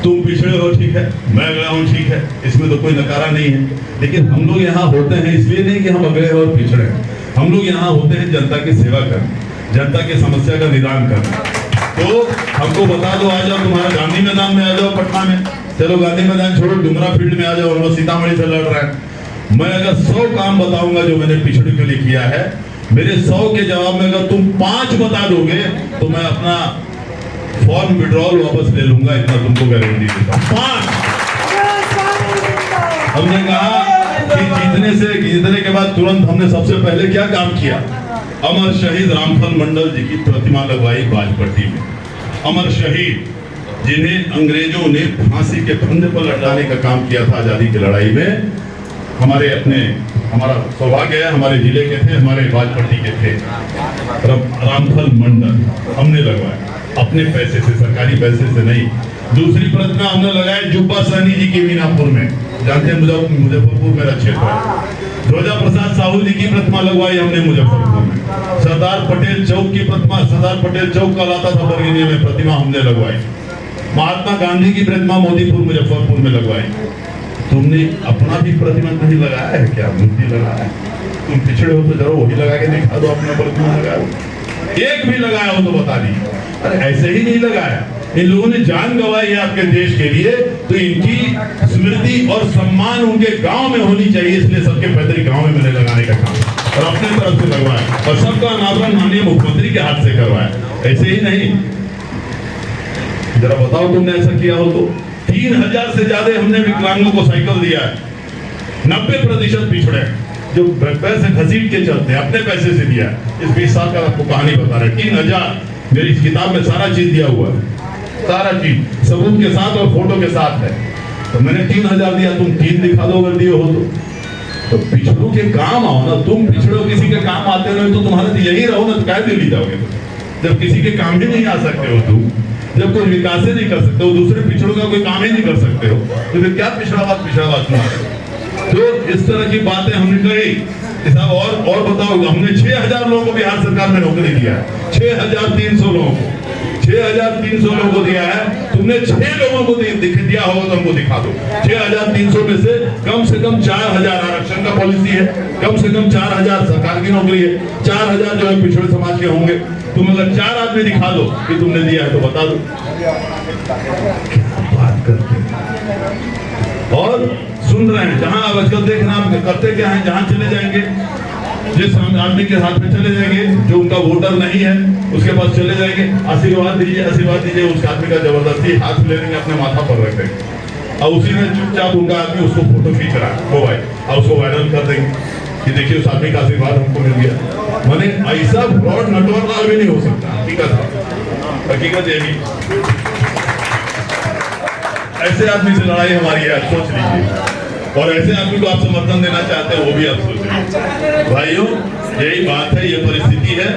तुम पिछड़े हो ठीक है, मैं अगड़ा हूँ ठीक है, इसमें तो कोई नकारा नहीं है। लेकिन हम लोग यहाँ होते हैं इसलिए नहीं कि हम अगड़े और पिछड़े हैं, हम लोग यहाँ होते हैं जनता की सेवा करने, जनता की समस्या का निदान करने। तो हमको बता दो, आ जाओ तुम्हारा गांधी मैदान में आ जाओ, पटना में चलो, गांधी मैदान छोड़ो, डुमरा फील्ड में आ जाओ, हम लोग सीतामढ़ी से लड़ रहे हैं। मैं अगर 100 काम बताऊंगा जो मैंने पिछड़े के लिए किया है, मेरे 100 के जवाब में अगर तुम 5 बता दोगे तो मैं अपना फॉर्म विड्रॉल वापस ले लूंगा, इतना तुमको गारंटी देता हूं। 5 हमने कहा कि जीतने के बाद तुरंत हमने सबसे पहले क्या काम किया? अमर शहीद रामफल मंडल जी की प्रतिमा लगवाई बाजपट्टी में। अमर शहीद जिन्हें अंग्रेजों ने फांसी के फंदे पर लटकाने का काम किया था आजादी की लड़ाई में, हमारा सौभाग्य है हमारे जिले के थे, हमारे बाजपट्टी के थे। रामफल मंडल हमने लगवाया अपने पैसे से, सरकारी पैसे से नहीं। दूसरी प्रतिमा हमने लगाई जुब्बा सहनी जी की मीनापुर में, जानते हैं मुजफ्फरपुर मेरा क्षेत्र है। ध्वजा प्रसाद साहू जी की प्रतिमा लगवाई हमने मुजफ्फरपुर में। सरदार पटेल चौक की प्रतिमा, सरदार पटेल चौक कहलाता था बरगनिया में, प्रतिमा हमने लगवाई। महात्मा गांधी की प्रतिमा मोदीपुर मुजफ्फरपुर में लगवाई। तुमने अपना भी प्रतिमा नहीं लगाया है क्या? मूर्ति लगाया है? तुम पिछड़े हो तो जरूर वही लगा के दिखा दो, अपना प्रतिमा लगाओ। एक भी लगाया हो तो बता दी। अरे ऐसे ही नहीं लगाया, इन लोगों ने जान गंवाई है आपके देश के लिए, तो इनकी स्मृति और सम्मान उनके गांव में होनी चाहिए, इसलिए सबके पैतृक गांव में मैंने लगाने का काम और अपने तरफ से लगवाया। और सबका अनावरण माननीय मुख्यमंत्री के हाथ से करवाया। ऐसे ही नहीं, जरा बताओ तुमने ऐसा किया हो तो। 3000 से ज्यादा हमने विकलांगों को साइकिल दिया है। 90% पिछड़े जो पैसे घसीट के चलते हैं, अपने पैसे से दिया। इस 20 साल का आपको कहानी बता रहे। 3000 मेरी इस किताब में सारा चीज दिया हुआ है, सारा चीज सबूत के साथ और फोटो के साथ है। तो मैंने 3000 दिया, तुम 3 दिखा दो अगर दिए हो तो पिछड़ों के काम आओ ना। तुम पिछड़ो किसी के काम आते रहो तो तुम्हारे तो यही रहो ना, तो क्या दिल्ली जाओगे? जब किसी के काम ही नहीं आ सकते हो तुम, जब कोई विकास ही नहीं कर सकते हो, दूसरे पिछड़ों का कोई काम ही नहीं कर सकते हो, तो फिर क्या पिछड़ावाद तुम्हारा? तो इस तरह की बातें हमने कही। साहब और बताओ, हमने 6000 लोगों को बिहार सरकार में नौकरी दिया है। 6300 लोगों को 6300 लोगों को दिया है। तुमने 6 लोगों को दिया होगा तो हमको दिखा दो। 6300 में से कम 4000 आरक्षण का पॉलिसी है, कम से कम 4000 सरकार की नौकरी है, 4000 जो है पिछड़े समाज के होंगे। तुम अगर 4 आदमी दिखा दो कि तुमने दिया है तो बता दो। बात करते और सुन रहे हैं, जहां आजकल देख रहे हैं करते क्या है, जहां चले जाएंगे जिस आदमी के हाथ में चले जाएंगे जो उनका वोटर नहीं है उसके पास चले जाएंगे, आशीर्वाद दीजिए आशीर्वाद दीजिए। उस आदमी का जबरदस्ती हाथ ले लेंगे, अपने माथा पर रख देंगे और उसी में चुपचाप उनका आदमी उसको फोटो खींच रहा है मोबाइल और उसको वायरल कर देंगे कि देखिए उस आदमी का आशीर्वाद हमको मिल गया। माने ऐसा फ्रॉड नटवर लाल भी नहीं हो सकता। हकीकत यही, ऐसे आदमी से लड़ाई हमारी है, सोच लीजिए। और ऐसे आदमी को आप समर्थन देना चाहते हैं वो भी आप सोच लीजिए। भाइयों यही बात है, ये परिस्थिति है।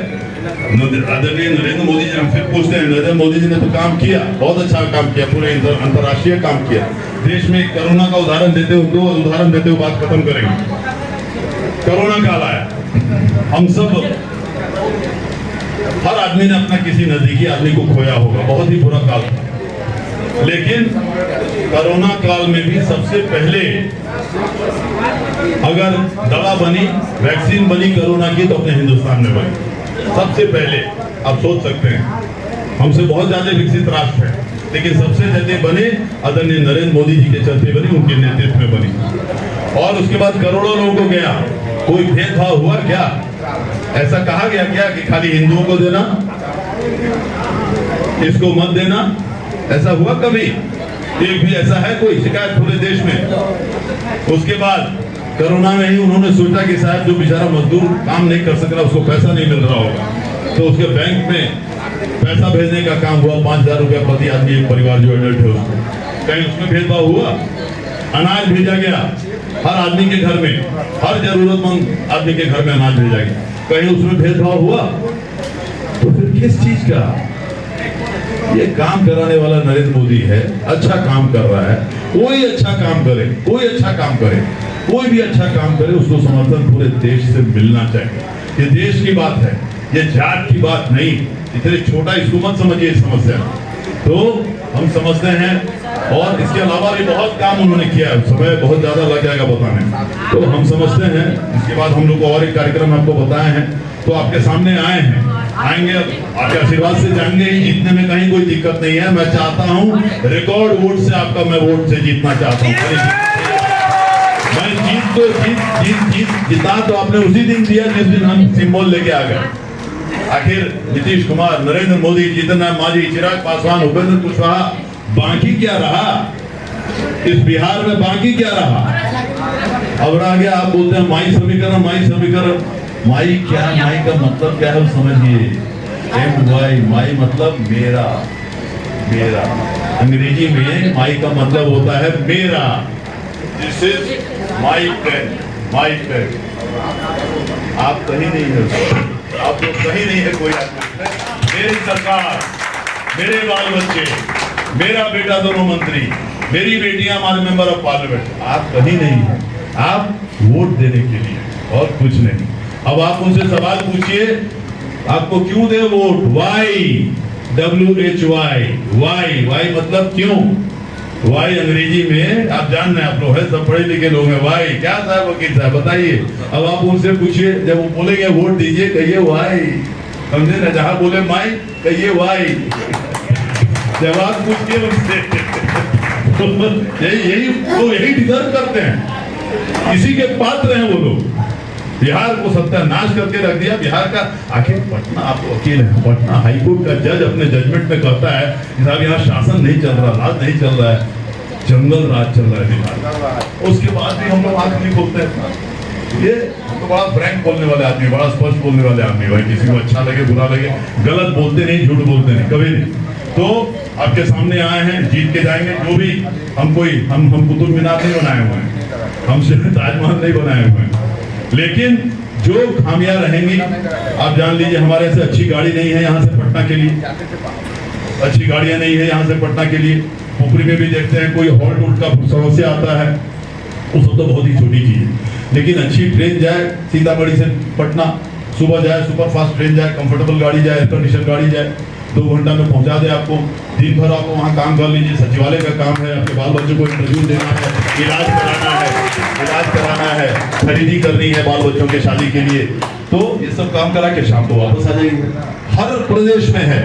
आदरणीय नरेंद्र मोदी जी हमसे पूछते हैं, नरेंद्र मोदी जी ने तो काम किया, बहुत अच्छा काम किया, पूरे अंतर्राष्ट्रीय काम किया। देश में कोरोना का उदाहरण देते हुए, 2 उदाहरण देते हुए बात खत्म करेंगे। कोरोना काल आया, हम सब हर आदमी ने अपना किसी नजदीकी आदमी को खोया होगा, बहुत ही बुरा काल था। लेकिन कोरोना काल में भी सबसे पहले अगर दवा बनी, वैक्सीन बनी कोरोना की तो अपने हिंदुस्तान में बनी सबसे पहले। आप सोच सकते हैं हमसे बहुत ज्यादा विकसित राष्ट्र है, लेकिन सबसे ज्यादा बने आदरणीय नरेंद्र मोदी जी के चलते बनी, उनके नेतृत्व में बनी। और उसके बाद करोड़ों लोगों को गया। कोई भेदभाव हुआ क्या? ऐसा कहा गया क्या कि खाली हिंदुओं को देना, इसको मत देना? ऐसा हुआ कभी? एक भी ऐसा है कोई शिकायत पूरे देश में? उसके बाद कोरोना में ही उन्होंने सोचा कि शायद जो बेचारा मजदूर काम नहीं कर सक रहा, उसको पैसा नहीं मिल रहा होगा, तो उसके बैंक में पैसा भेजने का काम हुआ। 5000 रुपया प्रति आदमी, एक परिवार जो एडल्ट है उसको। कहीं उसमें भेदभाव हुआ? अनाज भेजा गया हर आदमी के घर में, हर जरूरतमंद आदमी के घर में अनाज भेजा गया, कहीं उसमें भेदभाव हुआ? तो फिर किस चीज का? ये काम कराने वाला नरेंद्र मोदी है, अच्छा काम कर रहा है। कोई अच्छा काम करे, कोई अच्छा काम करे, कोई भी अच्छा काम करे, उसको समर्थन पूरे देश से मिलना चाहिए। ये देश की बात है, ये जात की बात नहीं। इतने छोटा इसको मत समझिए इस समस्या। तो हम समझते हैं, और इसके अलावा भी बहुत काम उन्होंने किया है, समय बहुत ज्यादा लग जाएगा बताने। तो हम समझते हैं, इसके बाद हम लोग और एक कार्यक्रम आपको बताए हैं, तो आपके सामने आए हैं, आएंगे, आपके आशीर्वाद से जाएंगे। जीतने में कहीं कोई दिक्कत नहीं है। मैं चाहता हूं रिकॉर्ड वोट से आपका, मैं वोट से जीतना चाहता हूं। मैं जीता तो आपने उसी दिन दिया जिस दिन हम सिंबल लेके आ गए। आखिर नीतीश कुमार, नरेंद्र मोदी, जीतनराम मांझी, चिराग पासवान, उपेंद्र कुशवाहा, बाकी क्या रहा इस बिहार में? बाकी क्या रहा? अब रह गया, आप बोलते हैं माई समीकरण, माई समीकरण। माई क्या, माई का मतलब क्या है समझिए। MY, माई मतलब मेरा, मेरा। अंग्रेजी में माई का मतलब होता है मेरा। This is my pain, my pain. आप कहीं नहीं है, आप लोग कहीं नहीं है कोई आदमी। मेरी सरकार, मेरे बाल बच्चे, मेरा बेटा दोनों मंत्री, मेरी बेटियां हमारे मेंबर ऑफ पार्लियामेंट। आप कहीं नहीं है, आप वोट देने के लिए और कुछ नहीं। अब आप उनसे सवाल पूछिए, आपको क्यों दे vote? Why, WHY, why, why मतलब क्यों? वाई अंग्रेजी में आप जान रहे हैं, आप लोग हैं, सब पढ़े लिखे लोग हैं। वाई क्या साहब, वकील साहब बताइए। अब आप उनसे पूछिए, जब वो बोलेंगे वोट दीजिए, कहिए वाई, समझे ना? जहां बोले माई, कहिए वाई। जवाब पूछिए उनसे। यही वो यही डिजर्व करते हैं, इसी के पात्र हैं वो लोग, बिहार को सत्यानाश करके रख दिया। बिहार का आखिर पटना, आप तो वकील हैं, पटना हाईकोर्ट का जज अपने जजमेंट में कहता है कि साहब यहाँ शासन नहीं चल रहा, राज नहीं चल रहा है, जंगल राज चल रहा है बिहार। उसके बाद भी हम लोग आंख नहीं खोलते हैं। ये तो बड़ा फ्रैंक बोलने वाले आदमी, बड़ा स्पष्ट बोलने वाले आदमी, भाई किसी को अच्छा लगे बुरा लगे, गलत बोलते नहीं, झूठ बोलते नहीं, कभी नहीं। तो आपके सामने आए हैं, जीत के जाएंगे। जो भी हम कुतुब मीनार नहीं बनाए हुए हैं, हम सिर्फ ताजमहल नहीं बनाए हुए हैं, लेकिन जो खामियां रहेंगी आप जान लीजिए। हमारे से अच्छी गाड़ी नहीं है यहाँ से पटना के लिए, अच्छी गाड़ियां नहीं है यहाँ से पटना के लिए। ऊपरी में भी देखते हैं कोई हॉल्ट उल्ट का समस्या आता है, वो सब तो बहुत ही छोटी चीज है। लेकिन अच्छी ट्रेन जाए सीतामढ़ी से पटना, सुबह जाए, सुपर फास्ट ट्रेन जाए, कंफर्टेबल गाड़ी जाए, एयर कंडीशन गाड़ी जाए, 2 घंटा में पहुंचा दे आपको। दिन भर आपको वहाँ काम कर लीजिए, सचिवालय का काम है, आपके बाल बच्चों को इंटरव्यू देना है, इलाज कराना है, खरीदी करनी है बाल बच्चों के शादी के लिए, तो ये सब काम करा के शाम को वापस आ जाएंगे। हर प्रदेश में है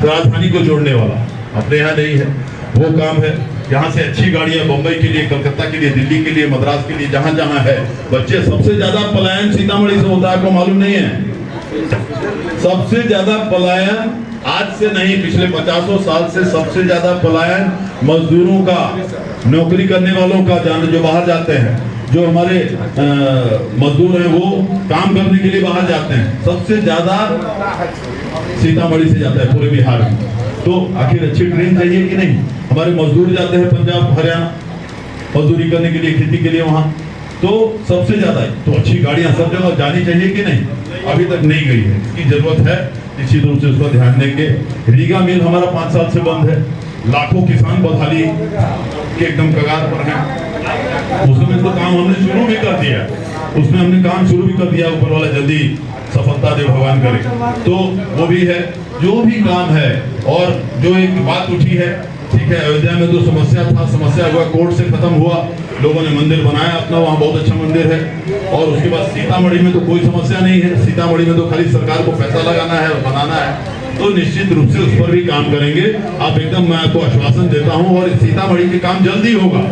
राजधानी को जोड़ने वाला, अपने यहाँ नहीं है, वो काम है। यहाँ से अच्छी गाड़ियां बम्बई के लिए, कलकत्ता के लिए, दिल्ली के लिए, मद्रास के लिए, जहां जहां है। बच्चे सबसे ज्यादा पलायन सीतामढ़ी से होता है, आपको मालूम नहीं है? सबसे ज्यादा पलायन आज से नहीं, पिछले 50 साल से सबसे ज्यादा पलायन मजदूरों का, नौकरी करने वालों का, जो बाहर जाते हैं, जो हमारे मजदूर हैं वो काम करने के लिए बाहर जाते हैं, सबसे ज्यादा सीतामढ़ी से जाता है पूरे बिहार में। तो आखिर अच्छी ट्रेन चाहिए कि नहीं? हमारे मजदूर जाते हैं पंजाब हरियाणा मजदूरी करने के लिए, खेती के लिए वहाँ, तो सबसे ज्यादा तो अच्छी गाड़ियां सब जगह जानी चाहिए कि नहीं? अभी तक नहीं गई है, इसकी जरूरत है निश्चित रूप से उसका ध्यान देंगे। रीगा मिल हमारा 5 साल से बंद है, लाखों किसान बदहाली के एकदम कगार पर हैं। उसमें तो काम हमने शुरू भी कर दिया, उसमें हमने काम शुरू भी कर दिया, ऊपर वाला जल्दी सफलता दे भगवान करे, तो वो भी है। जो भी काम है, और जो एक बात उठी है, ठीक है, अयोध्या में जो समस्या था, समस्या हुआ, कोर्ट से खत्म हुआ, लोगों ने मंदिर बनाया अपना, वहाँ बहुत अच्छा मंदिर है। और उसके बाद सीतामढ़ी में तो कोई समस्या नहीं है, सीतामढ़ी में तो खाली सरकार को पैसा लगाना है और बनाना है, तो निश्चित रूप से उस पर भी काम करेंगे। आप एकदम, मैं आपको आश्वासन देता हूँ। और सीतामढ़ी के काम जल्दी होगा,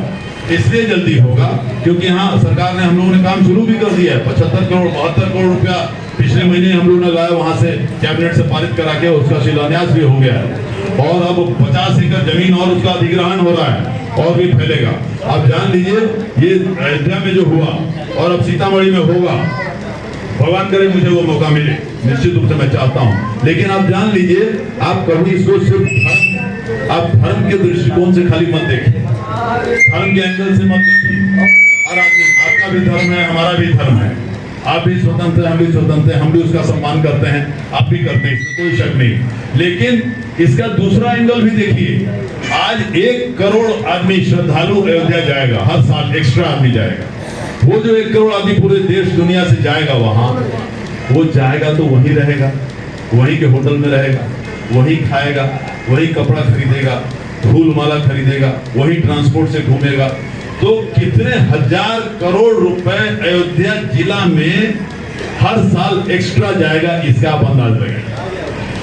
इसलिए जल्दी होगा क्योंकि यहाँ सरकार ने, हम लोगों ने काम शुरू भी कर दिया है। 75 करोड़ 72 करोड़ रुपया पिछले महीने हम लोगों ने लगाया, वहाँ से कैबिनेट से पारित करा के उसका शिलान्यास भी हो गया है। और अब 50 एकड़ जमीन और उसका अधिग्रहण हो रहा है, और भी फैलेगा। आप जान लीजिए, ये अयोध्या में जो हुआ और अब सीतामढ़ी में होगा, भगवान करे मुझे वो मौका मिले, निश्चित रूप से मैं चाहता हूँ। लेकिन आप जान लीजिए, आप कभी इसको सिर्फ आप धर्म के दृष्टिकोण से खाली मत देखिए, धर्म के एंगल से मत देखिए। हर आदमी, आपका भी धर्म है, हमारा भी धर्म है, आप भी स्वतंत्र हैं, हम भी स्वतंत्र हैं, हम भी उसका सम्मान करते हैं, आप भी करते हैं, इसमें कोई शक नहीं। लेकिन इसका दूसरा एंगल भी देखिए, आज 1 करोड़ आदमी श्रद्धालु अयोध्या जाएगा, हर साल एक्स्ट्रा आदमी जाएगा। वो जो 1 करोड़ आदमी पूरे देश दुनिया से जाएगा वहां, वो जाएगा तो वहीं रहेगा, वहीं के होटल में रहेगा, वहीं खाएगा, वहीं कपड़ा खरीदेगा, फूल माला खरीदेगा, वहीं ट्रांसपोर्ट से घूमेगा। तो कितने हजार करोड़ रुपए अयोध्या जिला में हर साल एक्स्ट्रा जाएगा, इसका आप अंदाज लगाइए।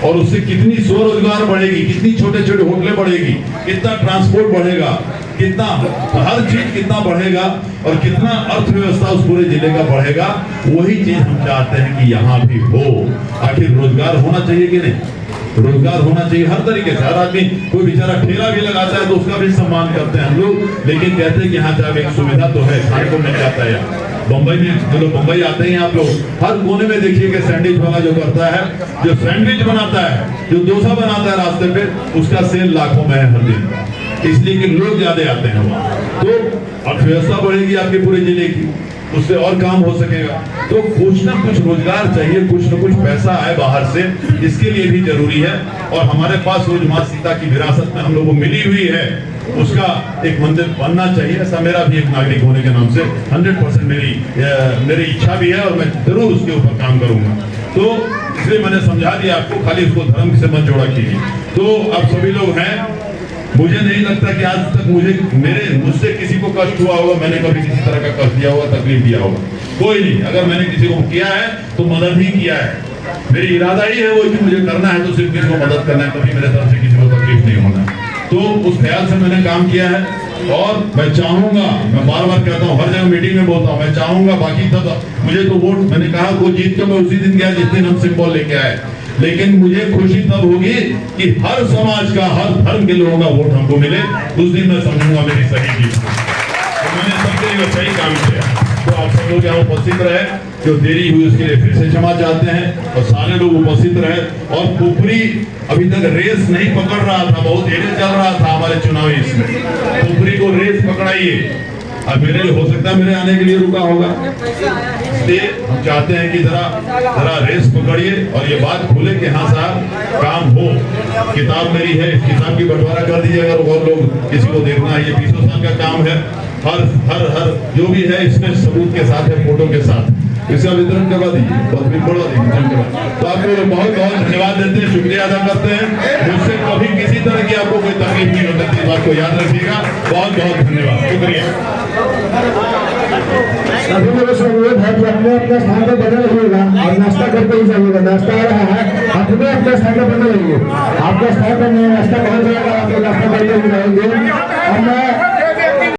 और उससे कितनी स्वरोजगार बढ़ेगी, कितनी छोटे छोटे होटलें बढ़ेगी, कितना ट्रांसपोर्ट बढ़ेगा, कितना हर चीज कितना बढ़ेगा, और कितना अर्थव्यवस्था उस पूरे जिले का बढ़ेगा। वही चीज हम चाहते हैं कि यहाँ भी हो। आखिर रोजगार होना चाहिए कि नहीं? रोजगार होना चाहिए हर तरीके से। हर आदमी, कोई बेचारा ठेला भी लगाता है तो उसका भी सम्मान करते हैं हम लोग, लेकिन कहते हैं कि यहाँ जाकर एक सुविधा तो है, खाने को मिल जाता है। बम्बई में जो लोग बम्बई आते हैं आप लोग, हर कोने में देखिए कि सैंडविच वाला जो करता है, जो सैंडविच बनाता है, जो डोसा बनाता है रास्ते पे, उसका सेल लाखों में है हर दिन, इसलिए कि लोग ज्यादा आते हैं वहाँ। तो अर्थव्यवस्था बढ़ेगी आपके पूरे जिले की, उससे और काम हो सकेगा। तो कुछ ना कुछ रोजगार चाहिए, कुछ ना कुछ पैसा आए बाहर से, इसके लिए भी जरूरी है। और हमारे पास वो माँ सीता की विरासत में हम लोगों को मिली हुई है, उसका एक मंदिर बनना चाहिए। ऐसा मेरा भी एक नागरिक होने के नाम से 100% मेरी इच्छा भी है, और मैं जरूर उसके ऊपर काम करूंगा। तो इसलिए मैंने समझा दिया आपको, खाली उसको धर्म से मत जोड़ा कीजिए। तो आप सभी लोग हैं, मुझे नहीं लगता कि आज तक मुझसे किसी को कष्ट हुआ होगा, मैंने कभी किसी तरह का कष्ट दिया होगा, तकलीफ दिया होगा, कोई नहीं। अगर मैंने किसी को किया है तो मदद ही किया है, मेरी इरादा ही है वो कि मुझे करना है तो सिर्फ किसी को मदद करना है, कभी मेरे तरफ से किसी को तकलीफ नहीं होना। तो उस ख्याल से मैंने काम किया है। और मैं चाहूंगा, मैं बार बार कहता हूँ, हर जगह मीटिंग में बोलता हूँ, मैं चाहूंगा बाकी तब मुझे तो वोट, मैंने कहा को जीत के मैं उसी दिन गया जिस दिन हम सिंबल लेके आए, लेकिन मुझे खुशी तब होगी कि हर समाज का, हर धर्म के लोगों का वोट हमको मिले, उस दिन मैं समझूंगा मेरी सही जीत। तो मैंने सबके लिए सही काम किया। तो आप सब लोग यहाँ उपस्थित रहे, जो देरी हुई उसके लिए फिर से क्षमा चाहते हैं, और सारे लोग उपस्थित रहे। और पुपरी अभी तक रेस नहीं पकड़ रहा था, बहुत धीरे चल रहा था हमारे चुनावी इसमें, पुपरी को रेस पकड़ाइए। अब मेरे लिए हो सकता है मेरे आने के लिए रुका होगा, इसलिए हम चाहते हैं कि जरा रेस पकड़िए और ये बात खुले कि हाँ साहब काम हो। किताब मेरी है, इस किताब की बंटवारा कर दीजिए अगर और लोग किसी को देखना है। ये 20 साल का काम है, हर जो भी है इसमें सबूत के साथ है, फोटो के साथ, इसका वितरण करवा दीजिए, बहुत भी बढ़वा दीजिए। तो आपको बहुत बहुत धन्यवाद देते हैं, शुक्रिया अदा करते हैं। मुझसे कभी किसी तरह की आपको कोई तकलीफ नहीं हो सकती, इस बात को याद रखिएगा। बहुत बहुत धन्यवाद, शुक्रिया। अभी मेरे से अनुरोध है कि अपने अपने स्थान पर बने रहिएगा और नाश्ता करते ही जाइएगा। नाश्ता आ रहा है, अपने अपने स्थान पर बने रहिए। आपका स्थान पर नाश्ता पहुंच जाएगा।